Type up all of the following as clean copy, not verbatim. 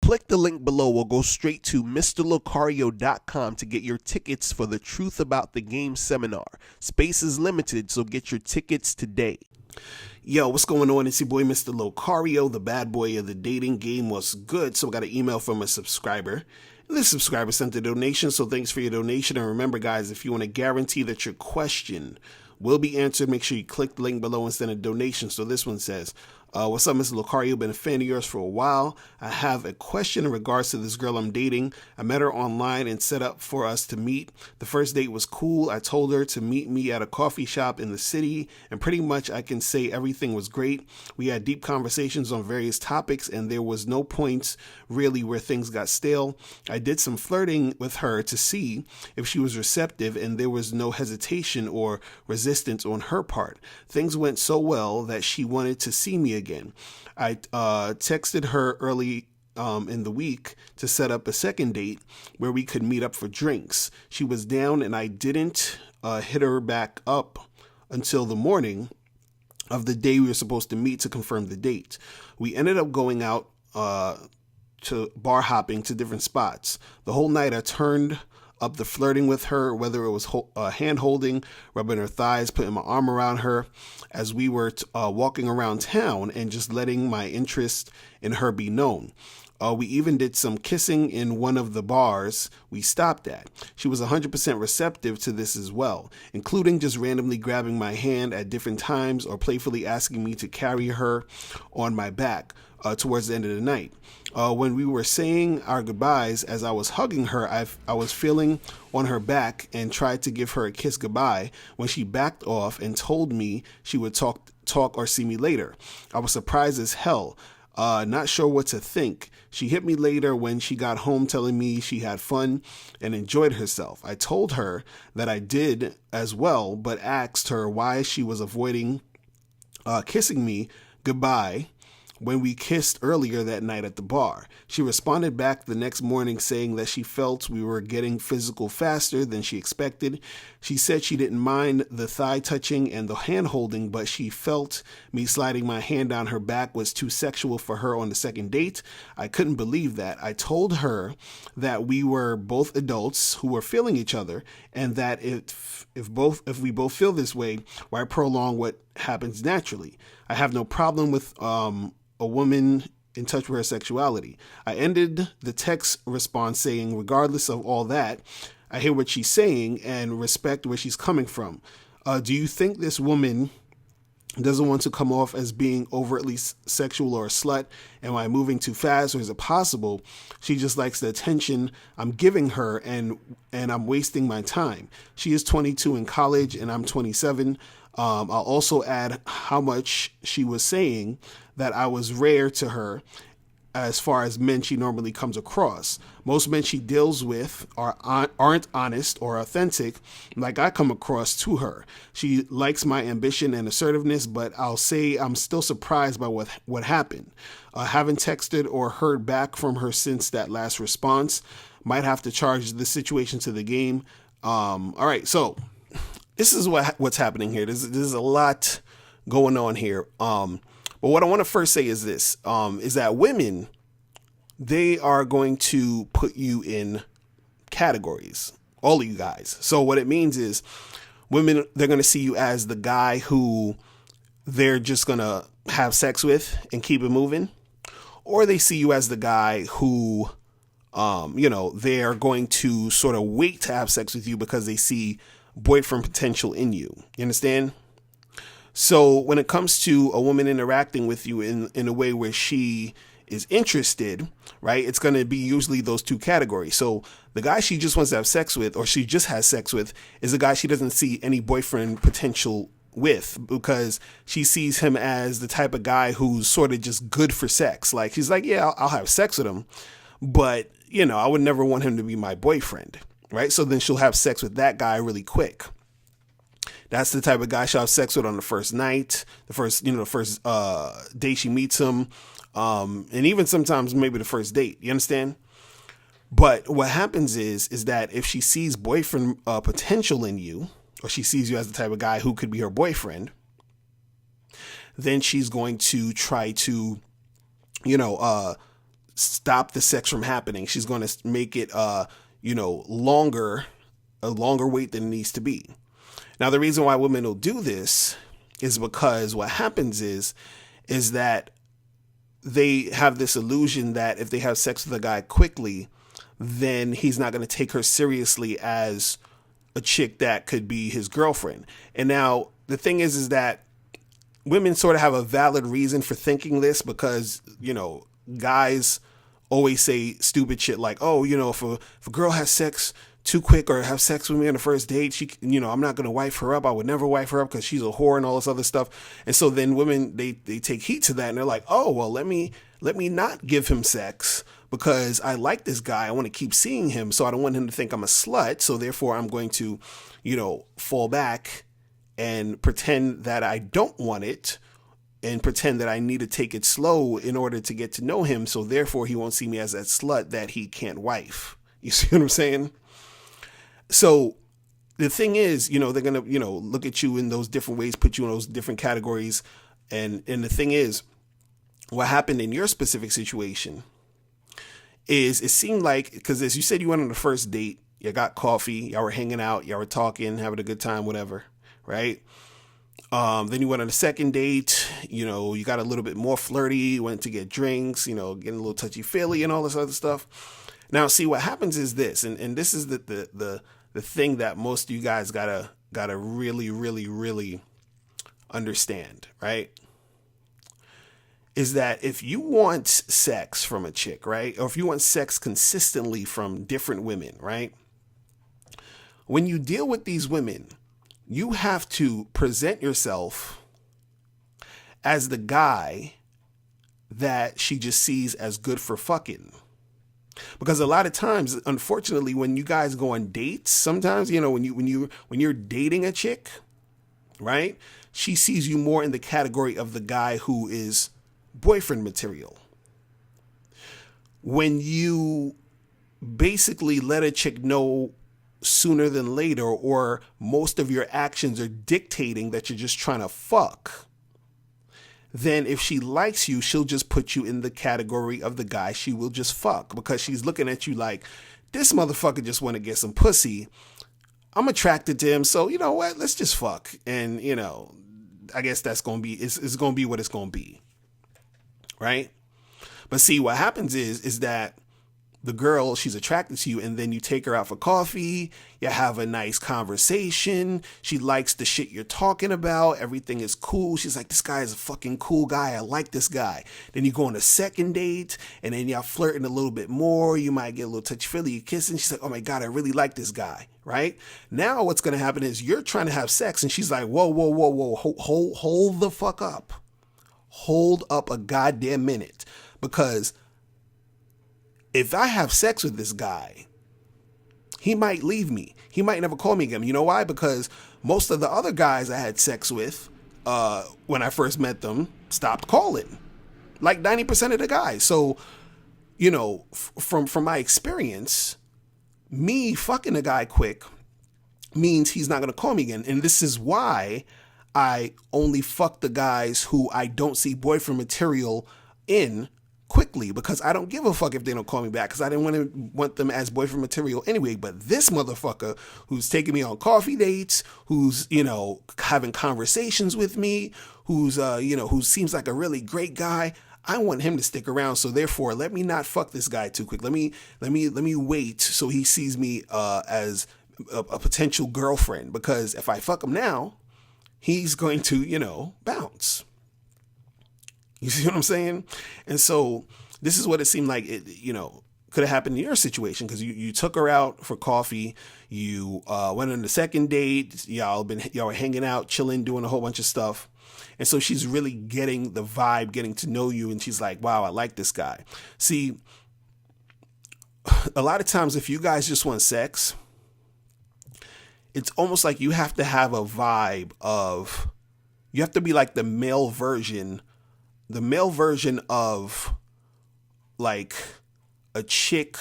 Click the link below or go straight to MrLocario.com to get your tickets for the Truth About the Game seminar. Space is limited, so get your tickets today. Yo, what's going on? It's your boy, Mr. Locario, the bad boy of the dating game. Was good. So I got an email from a subscriber. And this subscriber sent a donation, so thanks for your donation. And remember, guys, if you want to guarantee that your question will be answered, make sure you click the link below and send a donation. So this one says, what's up, Mr. Locario? Been a fan of yours for a while. I have a question in regards to this girl I'm dating. I met her online and set up for us to meet. The first date was cool. I told her to meet me at a coffee shop in the city, and pretty much I can say everything was great. We had deep conversations on various topics, and there was no points really where things got stale. I did some flirting with her to see if she was receptive, and there was no hesitation or resistance on her part. Things went so well that she wanted to see me again. I texted her early in the week to set up a second date where we could meet up for drinks. She was down, and I didn't hit her back up until the morning of the day we were supposed to meet to confirm the date. We ended up going out to bar hopping to different spots. The whole night I turned up the flirting with her, whether it was hand holding, rubbing her thighs, putting my arm around her as we were walking around town, and just letting my interest in her be known. We even did some kissing in one of the bars we stopped at. She was 100% receptive to this as well, including just randomly grabbing my hand at different times or playfully asking me to carry her on my back towards the end of the night. When we were saying our goodbyes, as I was hugging her, I was feeling on her back and tried to give her a kiss goodbye when she backed off and told me she would talk or see me later. I was surprised as hell. Not sure what to think. She hit me later when she got home telling me she had fun and enjoyed herself. I told her that I did as well, but asked her why she was avoiding kissing me goodbye when we kissed earlier that night at the bar. She responded back the next morning saying that she felt we were getting physical faster than she expected. She said she didn't mind the thigh touching and the hand holding, but she felt me sliding my hand down her back was too sexual for her on the second date. I couldn't believe that. I told her that we were both adults who were feeling each other, and that if we both feel this way, why prolong what happens naturally? I have no problem with a woman in touch with her sexuality. I ended the text response saying, regardless of all that, I hear what she's saying and respect where she's coming from. Do you think this woman doesn't want to come off as being overtly sexual or a slut? Am I moving too fast, or is it possible she just likes the attention I'm giving her and I'm wasting my time? She is 22 in college and I'm 27. I'll also add how much she was saying that I was rare to her as far as men she normally comes across. Most men she deals with aren't honest or authentic like I come across to her. She likes my ambition and assertiveness, but I'll say I'm still surprised by what happened. Haven't texted or heard back from her since that last response. Might have to charge the situation to the game. All right, so this is what's happening here. There's a lot going on here. But what I want to first say is this, is that women, they are going to put you in categories, all of you guys. So what it means is women, they're going to see you as the guy who they're just going to have sex with and keep it moving. Or they see you as the guy who, they're going to sort of wait to have sex with you because they see boyfriend potential in you. You understand? So when it comes to a woman interacting with you in a way where she is interested, right, it's going to be usually those two categories. So the guy she just wants to have sex with, or she just has sex with, is a guy she doesn't see any boyfriend potential with, because she sees him as the type of guy who's sort of just good for sex. Like, she's like, yeah, I'll have sex with him, but, I would never want him to be my boyfriend, right? So then she'll have sex with that guy really quick. That's the type of guy she'll have sex with on the first night, the first day she meets him, and even sometimes maybe the first date. You understand? But what happens is that if she sees boyfriend potential in you, or she sees you as the type of guy who could be her boyfriend, then she's going to try to, stop the sex from happening. She's going to make it, longer, a longer wait than it needs to be. Now, the reason why women will do this is because what happens is that they have this illusion that if they have sex with a guy quickly, then he's not going to take her seriously as a chick that could be his girlfriend. And now the thing is that women sort of have a valid reason for thinking this because, guys always say stupid shit like, oh, if a girl has sex too quick or have sex with me on the first date, she, I'm not going to wife her up. I would never wife her up because she's a whore and all this other stuff. And so then women, they take heed to that and they're like, oh, well, let me not give him sex because I like this guy. I want to keep seeing him. So I don't want him to think I'm a slut. So therefore I'm going to, fall back and pretend that I don't want it and pretend that I need to take it slow in order to get to know him. So therefore he won't see me as that slut that he can't wife. You see what I'm saying? So the thing is, they're going to, look at you in those different ways, put you in those different categories. And the thing is, what happened in your specific situation is it seemed like, because as you said, you went on the first date, you got coffee, y'all were hanging out, y'all were talking, having a good time, whatever. Right. Then you went on a second date, you got a little bit more flirty, went to get drinks, getting a little touchy feely and all this other stuff. Now, see, what happens is this, and this is the thing that most of you guys gotta really, really, really understand, right? Is that if you want sex from a chick, right? Or if you want sex consistently from different women, right? When you deal with these women, you have to present yourself as the guy that she just sees as good for fucking. Because a lot of times, unfortunately, when you guys go on dates, sometimes, when you're dating a chick, right? She sees you more in the category of the guy who is boyfriend material. When you basically let a chick know sooner than later, or most of your actions are dictating that you're just trying to fuck, then if she likes you, she'll just put you in the category of the guy she will just fuck, because she's looking at you like, this motherfucker just want to get some pussy. I'm attracted to him. So you know what? Let's just fuck. And I guess that's going to be, it's going to be what it's going to be. Right. But see, what happens is that the girl, she's attracted to you, and then you take her out for coffee, you have a nice conversation, she likes the shit you're talking about, everything is cool, she's like, this guy is a fucking cool guy, I like this guy. Then you go on a second date, and then y'all flirting a little bit more, you might get a little touchy-feely, you kissing, she's like, oh my God, I really like this guy, right? Now what's going to happen is you're trying to have sex, and she's like, whoa, hold the fuck up. Hold up a goddamn minute, because if I have sex with this guy, he might leave me. He might never call me again. You know why? Because most of the other guys I had sex with when I first met them stopped calling. Like 90% of the guys. So, from my experience, me fucking a guy quick means he's not going to call me again. And this is why I only fuck the guys who I don't see boyfriend material in quickly, because I don't give a fuck if they don't call me back, because I didn't want them as boyfriend material anyway. But this motherfucker who's taking me on coffee dates, who's having conversations with me, who seems like a really great guy, I want him to stick around. So therefore, let me not fuck this guy too quick. Let me wait so he sees me as a potential girlfriend, because if I fuck him now, he's going to bounce. You see what I'm saying? And so this is what it seemed like it, could have happened in your situation, because you took her out for coffee. You went on the second date. Y'all were hanging out, chilling, doing a whole bunch of stuff. And so she's really getting the vibe, getting to know you. And she's like, wow, I like this guy. See, a lot of times if you guys just want sex, it's almost like you have to have a vibe of, you have to be like the male version of like a chick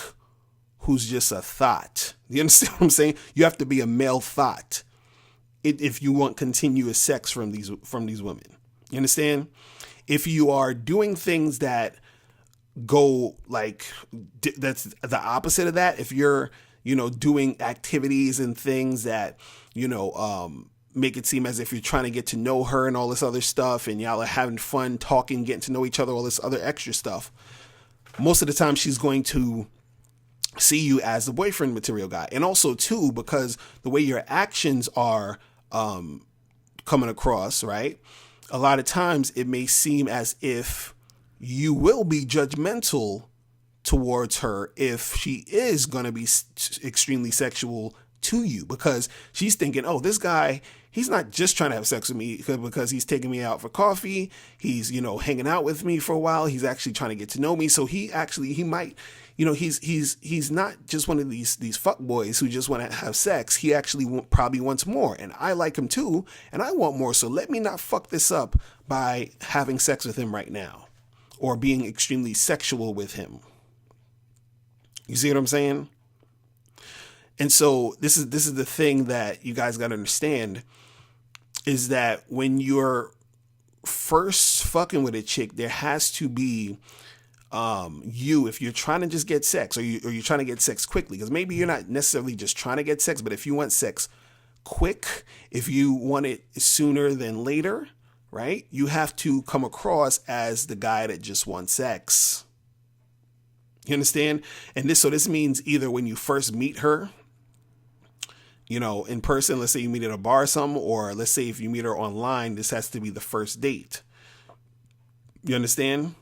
who's just a thought. You understand what I'm saying? You have to be a male thought if you want continuous sex from these women. You understand? If you are doing things that go like that's the opposite of that. If you're, doing activities and things that, make it seem as if you're trying to get to know her and all this other stuff, and y'all are having fun talking, getting to know each other, all this other extra stuff, most of the time she's going to see you as the boyfriend material guy. And also too, because the way your actions are coming across, right? A lot of times it may seem as if you will be judgmental towards her if she is going to be extremely sexual to you, because she's thinking, oh, this guy, he's not just trying to have sex with me because he's taking me out for coffee. He's, hanging out with me for a while. He's actually trying to get to know me. So he might, he's not just one of these fuck boys who just want to have sex. He actually probably wants more, and I like him too, and I want more. So let me not fuck this up by having sex with him right now, or being extremely sexual with him. You see what I'm saying? And so this is the thing that you guys got to understand, is that when you're first fucking with a chick, there has to be if you're trying to just get sex, or you're trying to get sex quickly, because maybe you're not necessarily just trying to get sex, but if you want sex quick, if you want it sooner than later, right, you have to come across as the guy that just wants sex. You understand? And this means either when you first meet her, in person, let's say you meet at a bar or something, or let's say if you meet her online, this has to be the first date. You understand?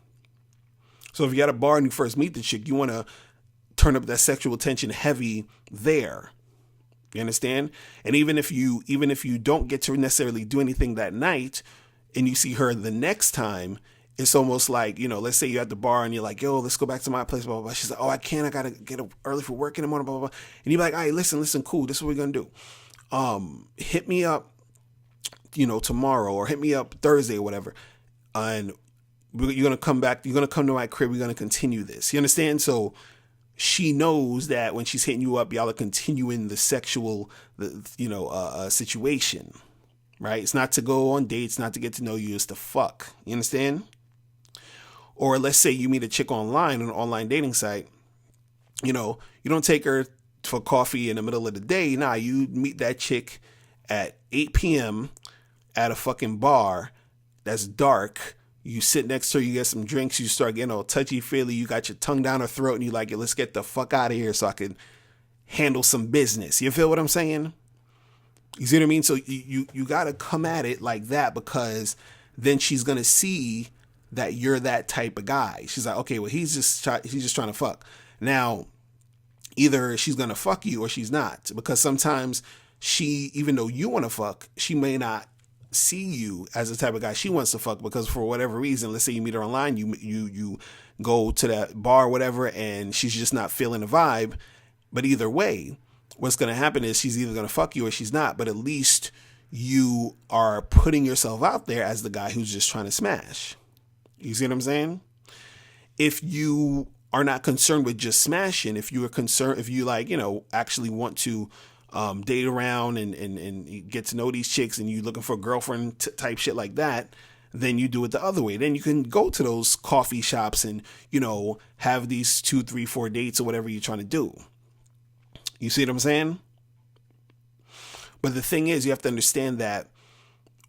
So if you're at a bar and you first meet the chick, you want to turn up that sexual tension heavy there. You understand? And even if you don't get to necessarily do anything that night, and you see her the next time, it's almost like, let's say you're at the bar and you're like, yo, let's go back to my place, blah, blah, blah. She's like, oh, I can't. I got to get up early for work in the morning, blah, blah, blah. And you're like, all right, listen, cool. This is what we're going to do. Hit me up, tomorrow, or hit me up Thursday or whatever. And you're going to come back. You're going to come to my crib. We're going to continue this. You understand? So she knows that when she's hitting you up, y'all are continuing the sexual, situation, right? It's not to go on dates, not to get to know you. It's to fuck. You understand? Or let's say you meet a chick online on an online dating site. You don't take her for coffee in the middle of the day. Nah, you meet that chick at 8 p.m. at a fucking bar that's dark. You sit next to her, you get some drinks, you start getting all touchy-feely, you got your tongue down her throat, and you like, let's get the fuck out of here so I can handle some business. You feel what I'm saying? You see what I mean? So you got to come at it like that, because then she's going to see that you're that type of guy. She's like, okay, well, he's just trying to fuck. Now, either she's going to fuck you or she's not, because sometimes even though you want to fuck, she may not see you as the type of guy she wants to fuck, because for whatever reason, let's say you meet her online, you go to that bar or whatever, and she's just not feeling the vibe. But either way, what's going to happen is she's either going to fuck you or she's not, but at least you are putting yourself out there as the guy who's just trying to smash. You see what I'm saying? If you are not concerned with just smashing, if you actually want to date around and get to know these chicks, and you looking for a girlfriend type shit like that, then you do it the other way. Then you can go to those coffee shops and, have these 2, 3, 4 dates or whatever you're trying to do. You see what I'm saying? But the thing is, you have to understand that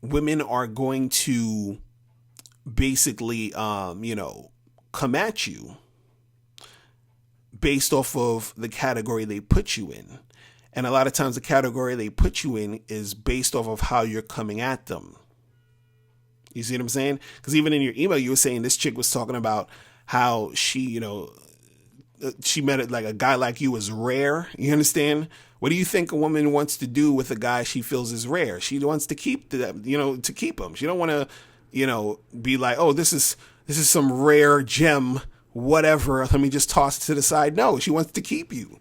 women are going to basically, come at you based off of the category they put you in. And a lot of times the category they put you in is based off of how you're coming at them. You see what I'm saying? Because even in your email, you were saying this chick was talking about how she, she met it like a guy like you is rare. You understand? What do you think a woman wants to do with a guy she feels is rare? She wants to keep to keep him. She don't want to, be like, oh, this is some rare gem, whatever. Let me just toss it to the side. No, she wants to keep you.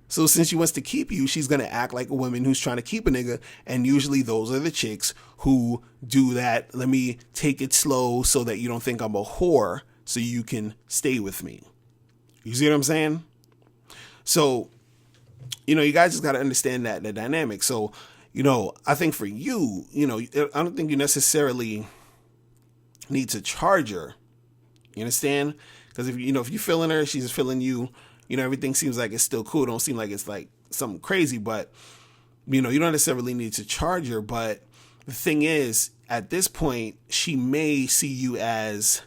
So since she wants to keep you, she's going to act like a woman who's trying to keep a nigga. And usually those are the chicks who do that. Let me take it slow so that you don't think I'm a whore, so you can stay with me. You see what I'm saying? So, you guys just got to understand that, the dynamic. So, I think for you, I don't think you necessarily need to charge her. You understand? Because if you if you're feeling her, she's feeling you. Everything seems like it's still cool. It don't seem like it's like something crazy, but you don't necessarily need to charge her. But the thing is, at this point, she may see you as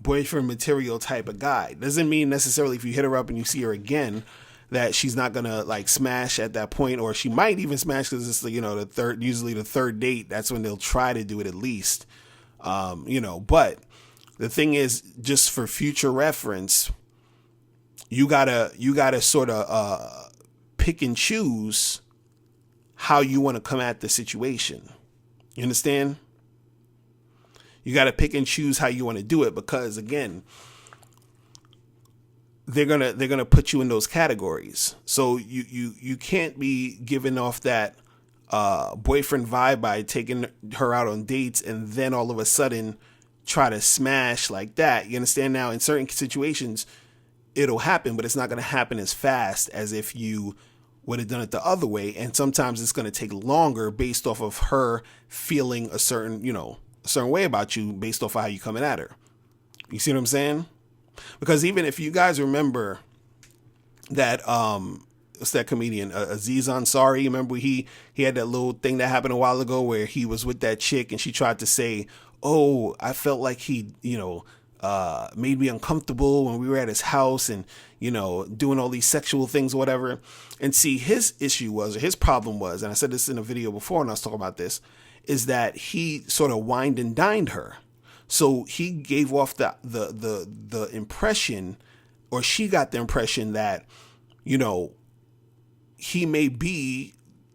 boyfriend material type of guy. Doesn't mean necessarily if you hit her up and you see her again that she's not gonna like smash at that point, or she might even smash because it's usually the third date. That's when they'll try to do it at least. But the thing is, just for future reference, you gotta sort of pick and choose how you want to come at the situation. You understand? You got to pick and choose how you want to do it, because again, they're gonna put you in those categories. So you can't be giving off that boyfriend vibe by taking her out on dates and then all of a sudden try to smash like that. You understand? Now, in certain situations, it'll happen, but it's not going to happen as fast as if you would have done it the other way. And sometimes it's going to take longer based off of her feeling a certain way about you based off of how you coming at her. You see what I'm saying? Because even if you guys remember that, what's that comedian, Aziz Ansari, remember he had that little thing that happened a while ago where he was with that chick and she tried to say, oh, I felt like he, made me uncomfortable when we were at his house and, doing all these sexual things or whatever. And see, his problem was, and I said this in a video before and I was talking about this, is that he sort of wined and dined her. So he gave off the impression, or she got the impression that, he may be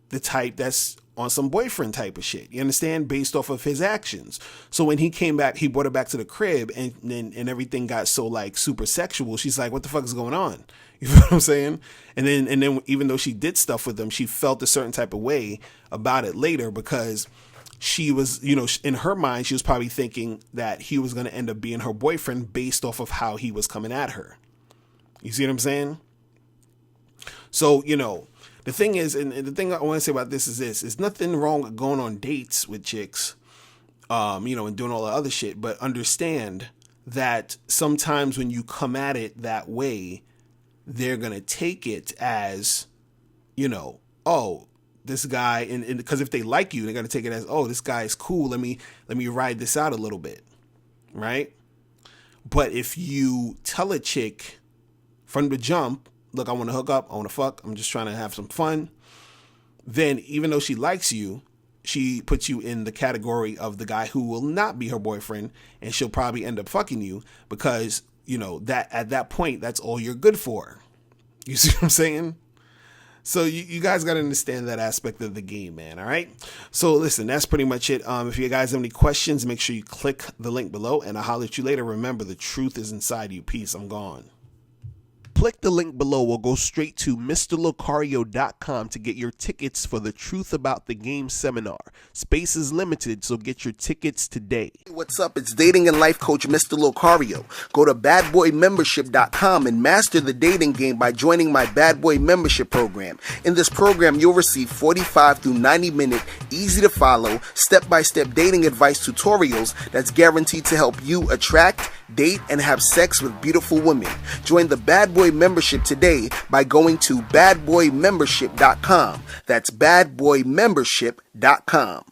the type that's on some boyfriend type of shit. You understand? Based off of his actions. So when he came back, he brought her back to the crib and everything got so like super sexual. She's like, what the fuck is going on? You know what I'm saying? And then even though she did stuff with him, she felt a certain type of way about it later, because she was, in her mind, she was probably thinking that he was going to end up being her boyfriend based off of how he was coming at her. You see what I'm saying? So, the thing is, and the thing I want to say about this is there's nothing wrong with going on dates with chicks, and doing all the other shit, but understand that sometimes when you come at it that way, they're going to take it as, oh, this guy, and because if they like you, they're going to take it as, oh, this guy is cool. Let me ride this out a little bit. Right. But if you tell a chick from the jump, look, I want to hook up, I want to fuck, I'm just trying to have some fun, then even though she likes you, she puts you in the category of the guy who will not be her boyfriend, and she'll probably end up fucking you because, that at that point, that's all you're good for. You see what I'm saying? So you guys got to understand that aspect of the game, man. All right. So listen, that's pretty much it. If you guys have any questions, make sure you click the link below and I'll holler at you later. Remember, the truth is inside you. Peace. I'm gone. Click the link below or go straight to MrLocario.com to get your tickets for the Truth About the Game seminar. Space is limited, so get your tickets today. Hey, what's up? It's dating and life coach Mr. Locario. Go to badboymembership.com and master the dating game by joining my Bad Boy Membership program. In this program, you'll receive 45 through 90-minute, easy-to-follow, step-by-step dating advice tutorials that's guaranteed to help you attract, date, and have sex with beautiful women. Join the Bad Boy Membership today by going to badboymembership.com. That's badboymembership.com.